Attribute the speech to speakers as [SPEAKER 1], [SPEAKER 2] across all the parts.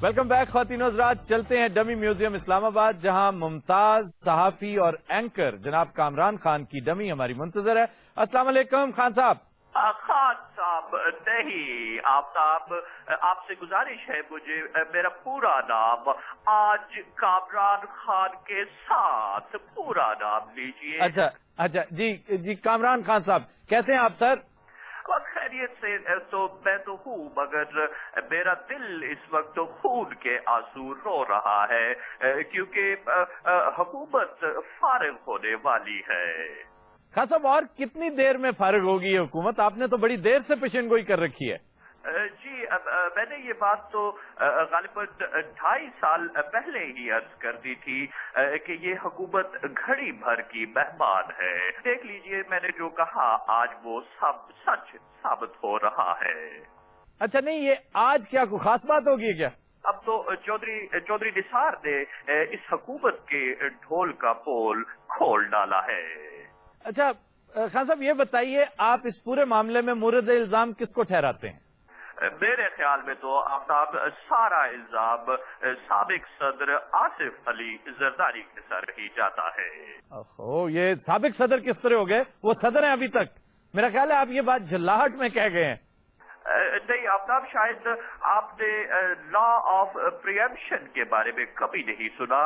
[SPEAKER 1] Welcome back خواتین و حضرات، چلتے ہیں ڈمی میوزیم اسلام آباد، جہاں ممتاز صحافی اور اینکر جناب کامران خان کی ڈمی ہماری منتظر ہے۔ السلام علیکم خان صاحب۔
[SPEAKER 2] خان صاحب نہیں، آفتاب، آپ سے گزارش ہے مجھے میرا پورا نام آج کامران خان کے ساتھ پورا نام لیجئے۔
[SPEAKER 1] اچھا جی کامران خان صاحب، کیسے ہیں آپ سر؟
[SPEAKER 2] خیریت سے تو میں تو ہوں، مگر میرا دل اس وقت خون کے آنسو رو رہا ہے کیونکہ حکومت فارغ ہونے والی ہے۔
[SPEAKER 1] خان صاحب، اور کتنی دیر میں فارغ ہوگی یہ حکومت؟ آپ نے تو بڑی دیر سے پیشن گوئی کر رکھی ہے۔
[SPEAKER 2] جی، میں نے یہ بات تو غالباً 2.5 سال پہلے ہی عرض کر دی تھی کہ یہ حکومت گھڑی بھر کی مہمان ہے۔ دیکھ لیجئے، میں نے جو کہا آج وہ سب سچ ثابت ہو رہا ہے۔
[SPEAKER 1] اچھا، نہیں، یہ آج کیا کوئی خاص بات ہوگی کیا؟
[SPEAKER 2] اب تو چودھری نثار نے اس حکومت کے ڈھول کا پول کھول ڈالا ہے۔
[SPEAKER 1] اچھا خان صاحب، یہ بتائیے، آپ اس پورے معاملے میں مورد الزام کس کو ٹھہراتے ہیں؟
[SPEAKER 2] میرے خیال میں تو آفتاب سارا الزام سابق صدر آصف علی زرداری کے سر ہی جاتا ہے۔
[SPEAKER 1] یہ سابق صدر کس طرح ہو گئے؟ وہ صدر ہیں ابھی تک۔ میرا خیال ہے آپ یہ بات جھلاہٹ میں کہہ گئے ہیں۔
[SPEAKER 2] نہیں آفتاب، شاید آپ نے لا آف پریمپشن کے بارے میں کبھی نہیں سنا۔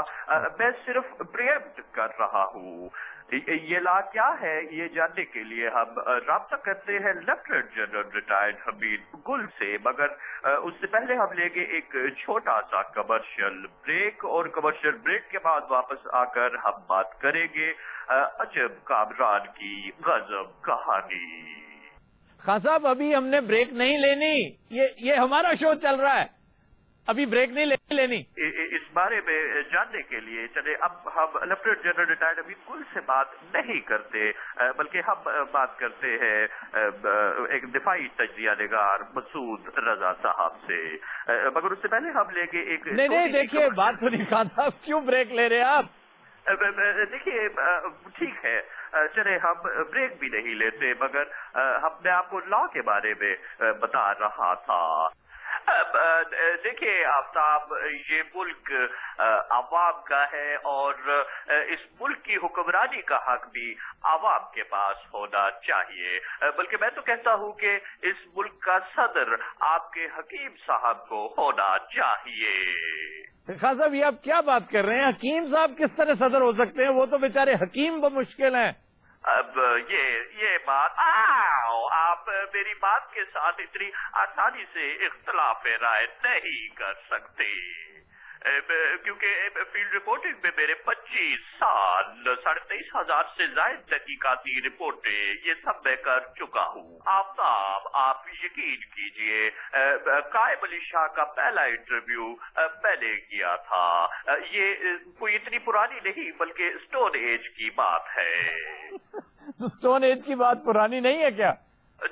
[SPEAKER 2] میں صرف پریمپٹ کر رہا ہوں۔ یہ لا کیا ہے، یہ جاننے کے لیے ہم رابطہ کرتے ہیں لیفٹیننٹ جنرل ریٹائرڈ حمید گل سے، مگر اس سے پہلے ہم لیں گے ایک چھوٹا سا کمرشل بریک، اور کمرشل بریک کے بعد واپس آ کر ہم بات کریں گے عجب کامران کی غضب کہانی۔
[SPEAKER 1] خان صاحب، ابھی ہم نے بریک نہیں لینی، یہ ہمارا شو چل رہا ہے، ابھی بریک نہیں لینی۔
[SPEAKER 2] اس بارے میں جاننے کے لیے چلے اب ہم لیفٹیننٹ جنرل ریٹائرڈ حمید گل سے بات نہیں کرتے، بلکہ ہم بات کرتے ہیں ایک دفاعی تجزیہ نگار مسعود رضا صاحب سے، مگر اس سے پہلے ہم لیں گے ایک
[SPEAKER 1] نہیں دیکھیے، بات سنیے خان صاحب، کیوں بریک لے رہے ہیں آپ؟
[SPEAKER 2] دیکھیے ٹھیک ہے، چلے ہم بریک بھی نہیں لیتے، مگر میں آپ کو لا کے بارے میں بتا رہا تھا۔ دیکھیے آفتاب، یہ ملک عوام کا ہے، اور اس ملک کی حکمرانی کا حق بھی عوام کے پاس ہونا چاہیے، بلکہ میں تو کہتا ہوں کہ اس ملک کا صدر آپ کے حکیم صاحب کو ہونا چاہیے۔
[SPEAKER 1] خان صاحب، یہ آپ کیا بات کر رہے ہیں؟ حکیم صاحب کس طرح صدر ہو سکتے ہیں؟ وہ تو بیچارے حکیم بمشکل ہیں۔
[SPEAKER 2] اب یہ بات آپ میری بات کے ساتھ اتنی آسانی سے اختلاف رائے نہیں کر سکتے، کیونکہ فیلڈ رپورٹنگ میں میرے 25 سال 23,500 سے زائد تحقیقاتی رپورٹیں یہ سب میں کر چکا ہوں۔ آفتاب، آپ یقین کیجئے، قائم علی شاہ کا پہلا انٹرویو میں نے کیا تھا۔ یہ کوئی اتنی پرانی نہیں بلکہ اسٹون ایج کی بات ہے۔
[SPEAKER 1] اسٹون ایج کی بات پرانی نہیں ہے کیا؟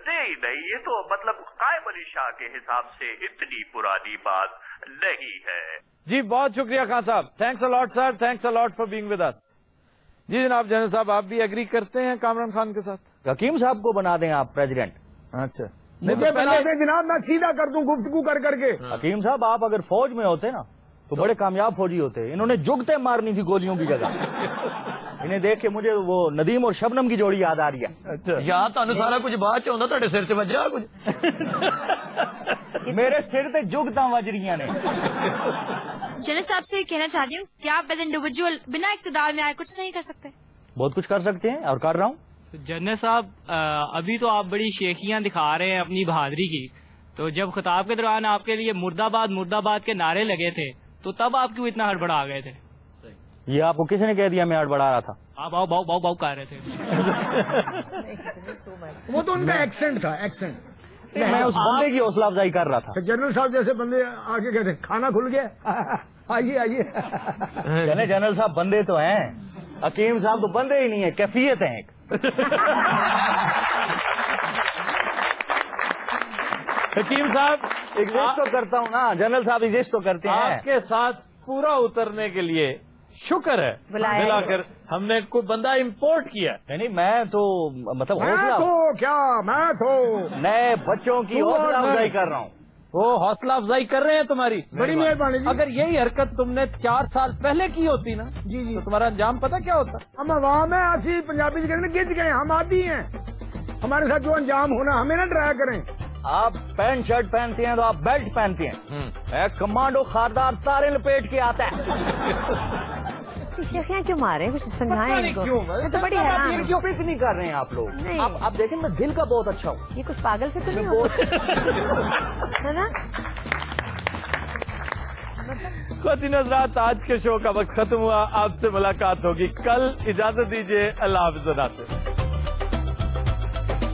[SPEAKER 2] نہیں، یہ تو مطلب قائم علی شاہ کے حساب سے اتنی پرانی بات نہیں ہے۔
[SPEAKER 1] جی بہت شکریہ خان صاحب، thanks a lot sir, thanks a lot for being with us. جی جناب جنرل صاحب، آپ بھی ایگری کرتے ہیں کامران خان کے ساتھ؟
[SPEAKER 3] حکیم صاحب کو بنا دیں آپ پریزیڈنٹ۔
[SPEAKER 1] اچھا،
[SPEAKER 4] مجھے بنا دیں جناب، میں سیدھا کر دوں گفتگو کر کے۔
[SPEAKER 3] حکیم صاحب، آپ اگر فوج میں ہوتے نا تو بڑے کامیاب فوجی ہوتے۔ انہوں نے جگتے مارنی تھی گولیوں کی جگہ۔ انہیں دیکھ کے مجھے وہ ندیم اور شبنم کی جوڑی یاد آ رہی ہے۔
[SPEAKER 1] اچھا،
[SPEAKER 5] یہاں تو سارا کچھ بات چاہتا تھوڑے سر سے بجا کچھ
[SPEAKER 3] میرے سر تے جگتا وجریاں نے۔
[SPEAKER 6] جنرل صاحب سے کہنا چاہتی ہوں کہ آپ ایز انڈیویجول بنا اقتدار میں آئے کچھ نہیں کر سکتے۔
[SPEAKER 3] بہت کچھ کر سکتے ہیں اور کر رہا ہوں۔
[SPEAKER 7] جنرل صاحب، ابھی تو آپ بڑی شیخیاں دکھا رہے ہیں اپنی بہادری کی، تو جب خطاب کے دوران آپ کے لیے مرد آباد کے نعرے لگے تھے تو تب آپ کیوں اتنا ہڑبڑا گئے تھے؟
[SPEAKER 3] یہ آپ کو کس نے کہہ دیا میں ہڑبڑا رہا تھا؟
[SPEAKER 7] آپ باؤ باؤ باؤ باؤ کہہ رہے تھے۔
[SPEAKER 4] وہ تو ان کا ایکسنٹ تھا، ایکسنٹ۔
[SPEAKER 3] میں اس بندے کی حوصلہ افزائی کر رہا تھا۔
[SPEAKER 4] جنرل صاحب جیسے بندے آگے کہتے ہیں کھانا کھل گیا، آئیے۔
[SPEAKER 3] چلے جنرل صاحب بندے تو ہیں، حکیم صاحب تو بندے ہی نہیں ہیں، کیفیت ہیں ایک۔
[SPEAKER 1] حکیم صاحب
[SPEAKER 3] ایگزسٹ تو کرتا ہوں نا، جنرل صاحب ایگزسٹ تو کرتے ہیں۔
[SPEAKER 1] آپ کے ساتھ پورا اترنے کے لیے شکر ہے، ملا کر ہم نے کوئی بندہ امپورٹ کیا۔
[SPEAKER 3] نہیں میں تو مطلب
[SPEAKER 4] میں
[SPEAKER 3] حوصلہ
[SPEAKER 4] تو
[SPEAKER 3] نئے بچوں کی حوصلہ افزائی کر رہا ہوں۔
[SPEAKER 1] وہ حوصلہ افزائی کر رہے ہیں تمہاری.
[SPEAKER 4] بڑی مہربانی جی.
[SPEAKER 1] اگر یہی حرکت تم نے 4 سال پہلے کی ہوتی نا
[SPEAKER 4] جی جی
[SPEAKER 1] تو تمہارا انجام پتہ کیا ہوتا؟
[SPEAKER 4] ہم عوام ہیں، اسی پنجابی سے کہتے ہیں گج گئے، ہم عادی ہیں. ہمارے ساتھ جو انجام ہونا ہمیں نہ ڈرایا کریں.
[SPEAKER 3] آپ پینٹ شرٹ پہنتے ہیں تو آپ بیلٹ پہنتے ہیں. کمانڈو خاردار تارے لپیٹ کے آتا ہے.
[SPEAKER 8] شیخیاں کیوں مارے ہیں؟ کچھ سمجھائیں ان کو. یہ تو بڑی حیران ہے.
[SPEAKER 3] کیوں پک نہیں کر رہے ہیں آپ لوگ؟
[SPEAKER 8] نہیں.
[SPEAKER 3] آپ دیکھیں میں دل کا بہت اچھا ہوں.
[SPEAKER 8] یہ کچھ پاگل سے تو نہیں ہوتا ہے نا؟
[SPEAKER 1] خواتین حضرات، آج کے شو کا وقت ختم ہوا. آپ سے ملاقات ہوگی کل. اجازت دیجیے. اللہ حافظ.